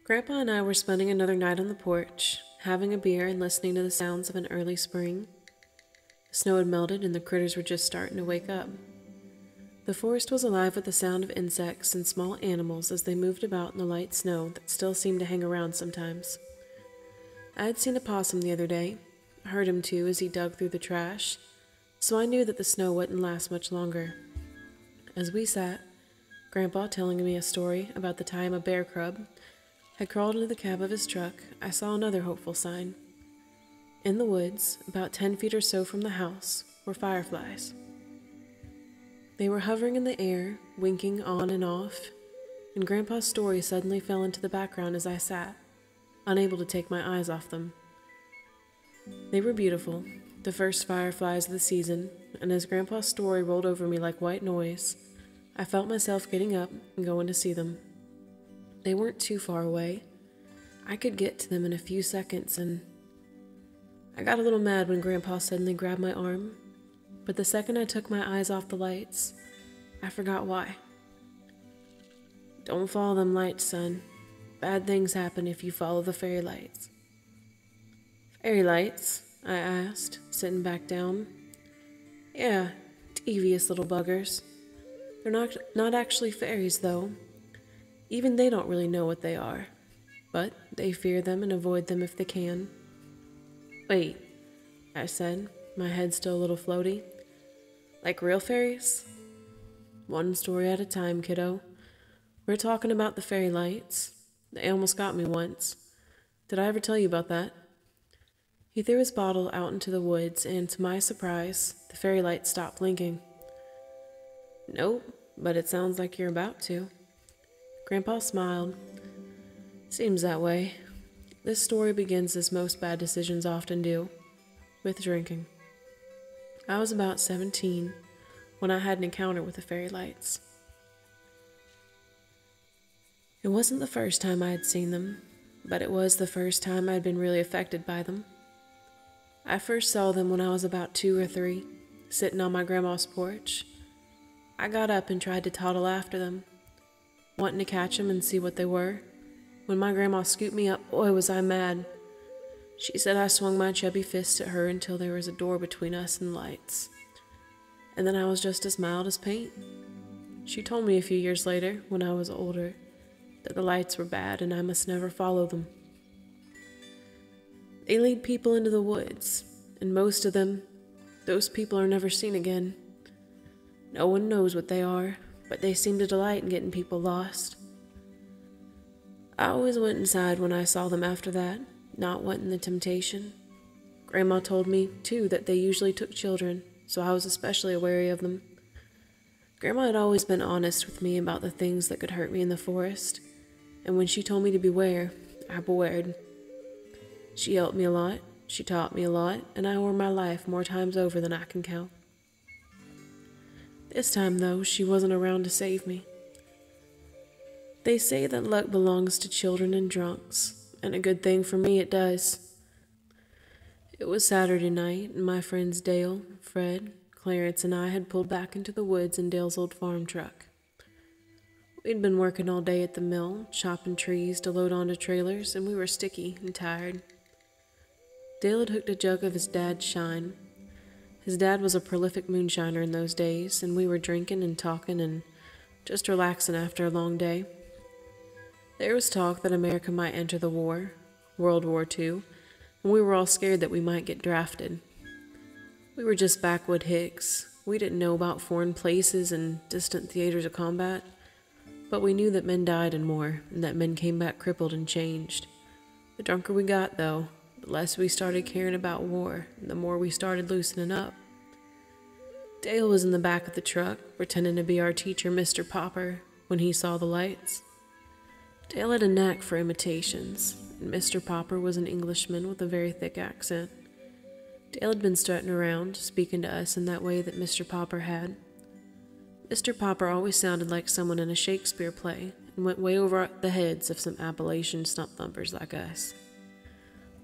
Grandpa and I were spending another night on the porch, having a beer and listening to the sounds of an early spring. The snow had melted and the critters were just starting to wake up. The forest was alive with the sound of insects and small animals as they moved about in the light snow that still seemed to hang around sometimes. I had seen a possum the other day, heard him too as he dug through the trash, so I knew that the snow wouldn't last much longer. As we sat, Grandpa telling me a story about the time a bear cub had crawled into the cab of his truck, I saw another hopeful sign. In the woods, about 10 feet or so from the house, were fireflies. They were hovering in the air, winking on and off, and Grandpa's story suddenly fell into the background as I sat, unable to take my eyes off them. They were beautiful, the first fireflies of the season, and as Grandpa's story rolled over me like white noise, I felt myself getting up and going to see them. They weren't too far away. I could get to them in a few seconds, and I got a little mad when Grandpa suddenly grabbed my arm, but the second I took my eyes off the lights, I forgot why. "Don't follow them lights, son. Bad things happen if you follow the fairy lights." "Fairy lights?" I asked, sitting back down. "Yeah, devious little buggers. They're not actually fairies, though. Even they don't really know what they are, but they fear them and avoid them if they can." "Wait," I said, my head still a little floaty. "Like real fairies?" "One story at a time, kiddo. We're talking about the fairy lights. They almost got me once. Did I ever tell you about that?" He threw his bottle out into the woods, and to my surprise, the fairy lights stopped blinking. "Nope, but it sounds like you're about to." Grandpa smiled. "Seems that way. This story begins as most bad decisions often do, with drinking. I was about 17 when I had an encounter with the fairy lights. It wasn't the first time I had seen them, but it was the first time I had been really affected by them. I first saw them when I was about 2 or 3, sitting on my grandma's porch. I got up and tried to toddle after them, wanting to catch them and see what they were. When my grandma scooped me up, boy was I mad. She said I swung my chubby fist at her until there was a door between us and the lights. And then I was just as mild as paint. She told me a few years later, when I was older, that the lights were bad and I must never follow them. They lead people into the woods, and most of them, those people are never seen again. No one knows what they are, but they seem to delight in getting people lost. I always went inside when I saw them after that, not wanting the temptation. Grandma told me, too, that they usually took children, so I was especially wary of them. Grandma had always been honest with me about the things that could hurt me in the forest, and when she told me to beware, I bewared. She helped me a lot, she taught me a lot, and I owe her my life more times over than I can count. This time, though, she wasn't around to save me. They say that luck belongs to children and drunks, and a good thing for me it does. It was Saturday night, and my friends Dale, Fred, Clarence, and I had pulled back into the woods in Dale's old farm truck. We'd been working all day at the mill, chopping trees to load onto trailers, and we were sticky and tired. Dale had hooked a jug of his dad's shine. His dad was a prolific moonshiner in those days, and we were drinking and talking and just relaxing after a long day. There was talk that America might enter the war, World War II, and we were all scared that we might get drafted. We were just backwood hicks. We didn't know about foreign places and distant theaters of combat, but we knew that men died in war, and that men came back crippled and changed. The drunker we got, though, the less we started caring about war, and the more we started loosening up. Dale was in the back of the truck, pretending to be our teacher, Mr. Popper, when he saw the lights. Dale had a knack for imitations, and Mr. Popper was an Englishman with a very thick accent. Dale had been strutting around, speaking to us in that way that Mr. Popper had. Mr. Popper always sounded like someone in a Shakespeare play, and went way over the heads of some Appalachian stump thumpers like us.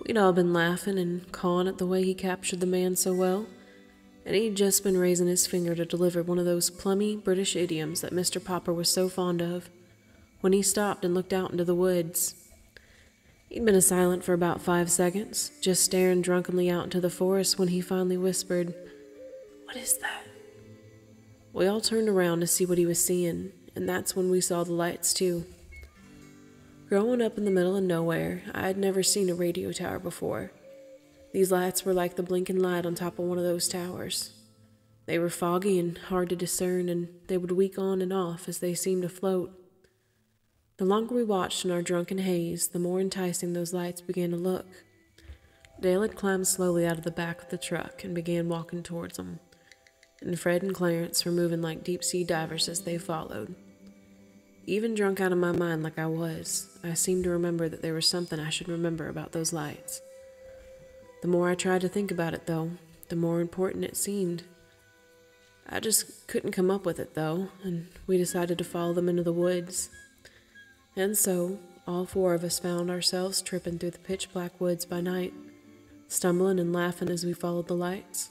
We'd all been laughing and cawing at the way he captured the man so well, and he'd just been raising his finger to deliver one of those plummy British idioms that Mr. Popper was so fond of, when he stopped and looked out into the woods. He'd been silent for about 5 seconds, just staring drunkenly out into the forest when he finally whispered, "What is that?" We all turned around to see what he was seeing, and that's when we saw the lights too. Growing up in the middle of nowhere, I had never seen a radio tower before. These lights were like the blinking light on top of one of those towers. They were foggy and hard to discern, and they would weak on and off as they seemed to float. The longer we watched in our drunken haze, the more enticing those lights began to look. Dale had climbed slowly out of the back of the truck and began walking towards them, and Fred and Clarence were moving like deep-sea divers as they followed. Even drunk out of my mind like I was, I seemed to remember that there was something I should remember about those lights. The more I tried to think about it, though, the more important it seemed. I just couldn't come up with it, though, and we decided to follow them into the woods. And so, all 4 of us found ourselves tripping through the pitch-black woods by night, stumbling and laughing as we followed the lights.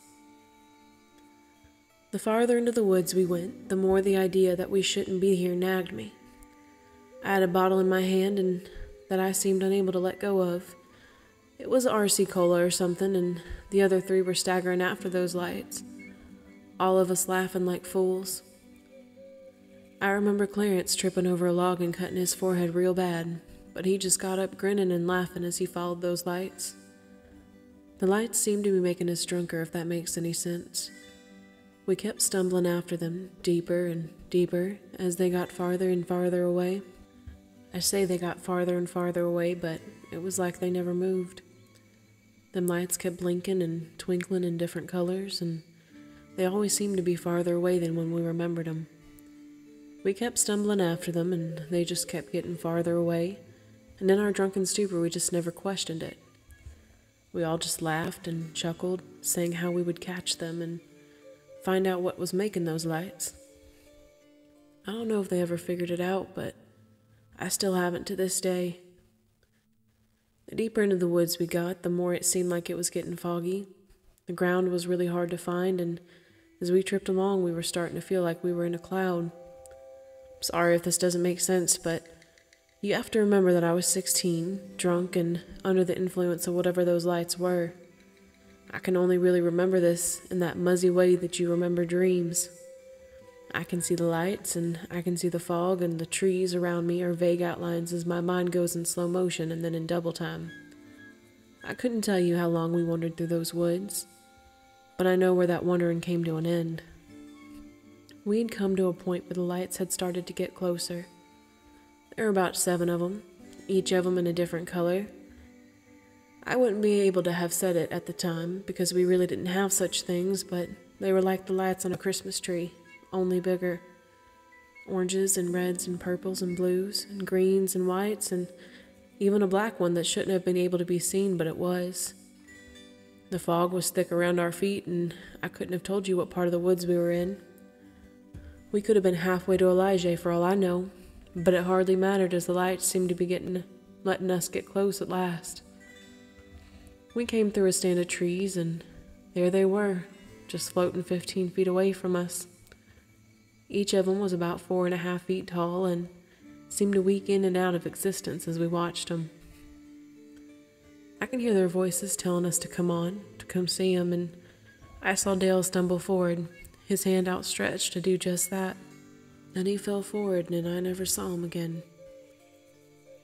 The farther into the woods we went, the more the idea that we shouldn't be here nagged me. I had a bottle in my hand and that I seemed unable to let go of. It was RC Cola or something, and the other 3 were staggering after those lights, all of us laughing like fools. I remember Clarence tripping over a log and cutting his forehead real bad, but he just got up grinning and laughing as he followed those lights. The lights seemed to be making us drunker, if that makes any sense. We kept stumbling after them, deeper and deeper, as they got farther and farther away. I say they got farther and farther away, but it was like they never moved. Them lights kept blinking and twinkling in different colors, and they always seemed to be farther away than when we remembered them. We kept stumbling after them, and they just kept getting farther away, and in our drunken stupor we just never questioned it. We all just laughed and chuckled, saying how we would catch them and find out what was making those lights. I don't know if they ever figured it out, but I still haven't to this day. The deeper into the woods we got, the more it seemed like it was getting foggy. The ground was really hard to find, and as we tripped along, we were starting to feel like we were in a cloud. Sorry if this doesn't make sense, but you have to remember that I was 16, drunk, and under the influence of whatever those lights were. I can only really remember this in that muzzy way that you remember dreams. I can see the lights, and I can see the fog, and the trees around me are vague outlines as my mind goes in slow motion and then in double time. I couldn't tell you how long we wandered through those woods, but I know where that wandering came to an end. We had come to a point where the lights had started to get closer. There were about 7 of them, each of them in a different color. I wouldn't be able to have said it at the time, because we really didn't have such things, but they were like the lights on a Christmas tree, only bigger. Oranges and reds and purples and blues and greens and whites, and even a black one that shouldn't have been able to be seen, but it was. The fog was thick around our feet, and I couldn't have told you what part of the woods we were in. We could have been halfway to Elijah for all I know, but it hardly mattered as the lights seemed to be letting us get close at last. We came through a stand of trees, and there they were, just floating 15 feet away from us. Each of them was about 4.5 feet tall and seemed to weak in and out of existence as we watched them. I can hear their voices telling us to come on, to come see them, and I saw Dale stumble forward, his hand outstretched to do just that. Then he fell forward, and I never saw him again.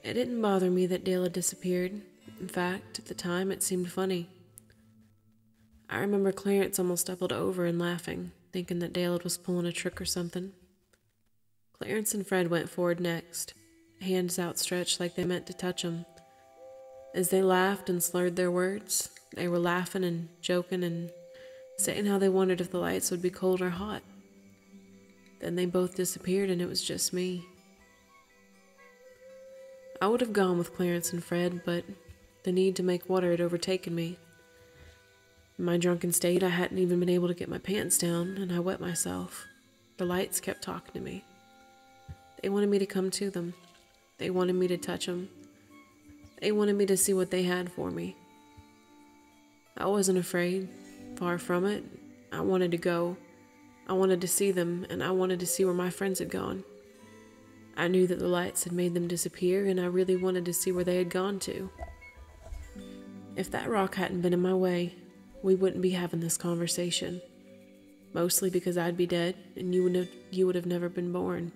It didn't bother me that Dale had disappeared. In fact, at the time, it seemed funny. I remember Clarence almost doubled over and laughing, thinking that Dale was pulling a trick or something. Clarence and Fred went forward next, hands outstretched like they meant to touch him. As they laughed and slurred their words, they were laughing and joking and saying how they wondered if the lights would be cold or hot. Then they both disappeared, and it was just me. I would have gone with Clarence and Fred, but the need to make water had overtaken me. In my drunken state, I hadn't even been able to get my pants down, and I wet myself. The lights kept talking to me. They wanted me to come to them. They wanted me to touch them. They wanted me to see what they had for me. I wasn't afraid. Far from it. I wanted to go. I wanted to see them, and I wanted to see where my friends had gone. I knew that the lights had made them disappear, and I really wanted to see where they had gone to. If that rock hadn't been in my way, we wouldn't be having this conversation. Mostly because I'd be dead and you would have never been born.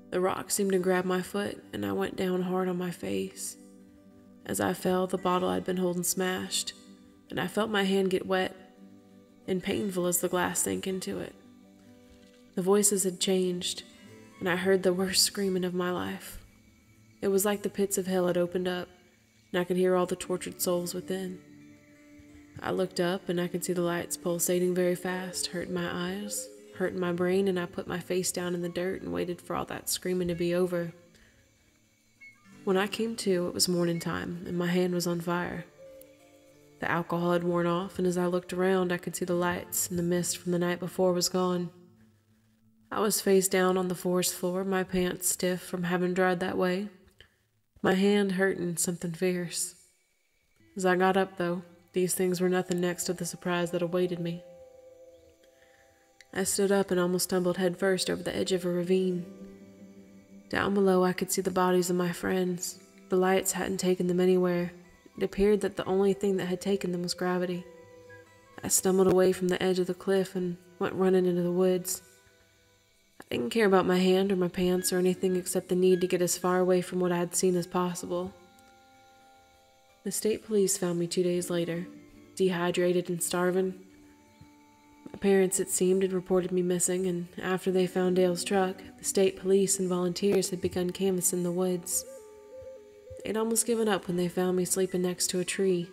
The rock seemed to grab my foot and I went down hard on my face. As I fell, the bottle I'd been holding smashed, and I felt my hand get wet and painful as the glass sank into it. The voices had changed, and I heard the worst screaming of my life. It was like the pits of hell had opened up, and I could hear all the tortured souls within. I looked up, and I could see the lights pulsating very fast, hurting my eyes, hurting my brain, and I put my face down in the dirt and waited for all that screaming to be over. When I came to, it was morning time, and my hand was on fire. The alcohol had worn off, and as I looked around, I could see the lights, and the mist from the night before was gone. I was face down on the forest floor, my pants stiff from having dried that way, my hand hurting something fierce. As I got up, though, these things were nothing next to the surprise that awaited me. I stood up and almost stumbled headfirst over the edge of a ravine. Down below, I could see the bodies of my friends. The lights hadn't taken them anywhere. It appeared that the only thing that had taken them was gravity. I stumbled away from the edge of the cliff and went running into the woods. I didn't care about my hand or my pants or anything except the need to get as far away from what I had seen as possible. The state police found me 2 days later, dehydrated and starving. My parents, it seemed, had reported me missing, and after they found Dale's truck, the state police and volunteers had begun canvassing the woods. They'd almost given up when they found me sleeping next to a tree.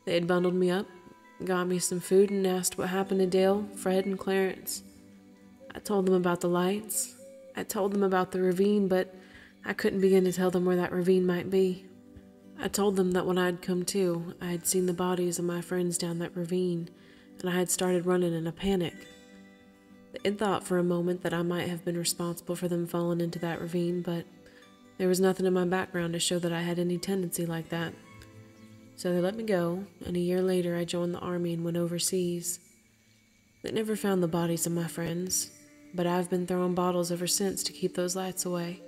They had bundled me up, got me some food, and asked what happened to Dale, Fred, and Clarence. I told them about the lights. I told them about the ravine, but I couldn't begin to tell them where that ravine might be. I told them that when I'd come to, I had seen the bodies of my friends down that ravine, and I had started running in a panic. They had thought for a moment that I might have been responsible for them falling into that ravine, but there was nothing in my background to show that I had any tendency like that. So they let me go, and a year later I joined the army and went overseas. They never found the bodies of my friends, but I've been throwing bottles ever since to keep those lights away.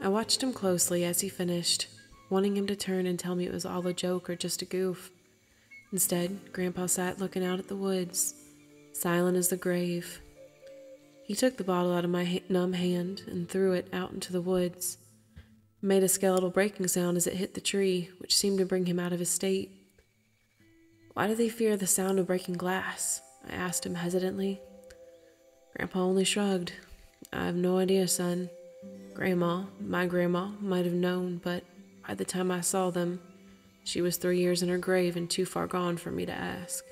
I watched him closely as he finished, wanting him to turn and tell me it was all a joke or just a goof. Instead, Grandpa sat looking out at the woods, silent as the grave. He took the bottle out of my numb hand and threw it out into the woods. It made a skeletal breaking sound as it hit the tree, which seemed to bring him out of his state. "Why do they fear the sound of breaking glass?" I asked him hesitantly. Grandpa only shrugged. "I have no idea, son. My grandma, might have known, but by the time I saw them, she was 3 years in her grave and too far gone for me to ask."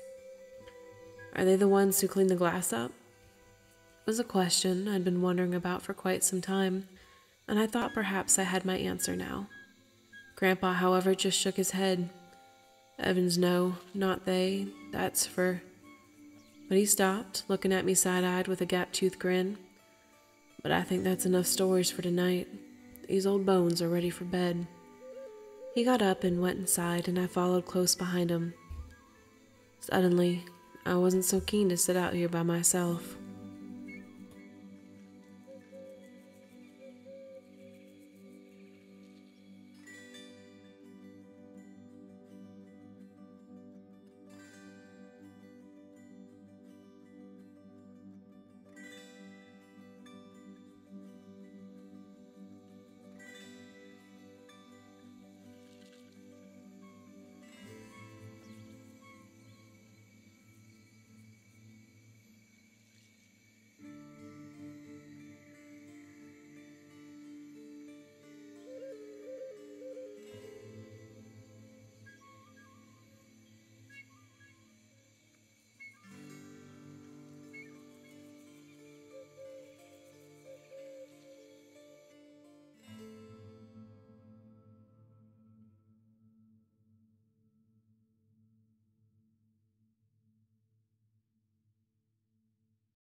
"Are they the ones who clean the glass up?" It was a question I'd been wondering about for quite some time, and I thought perhaps I had my answer now. Grandpa, however, just shook his head. "Heavens, no, not they. That's for—" But he stopped, looking at me side-eyed with a gap-toothed grin. "But I think that's enough stories for tonight. These old bones are ready for bed." He got up and went inside, and I followed close behind him. Suddenly, I wasn't so keen to sit out here by myself.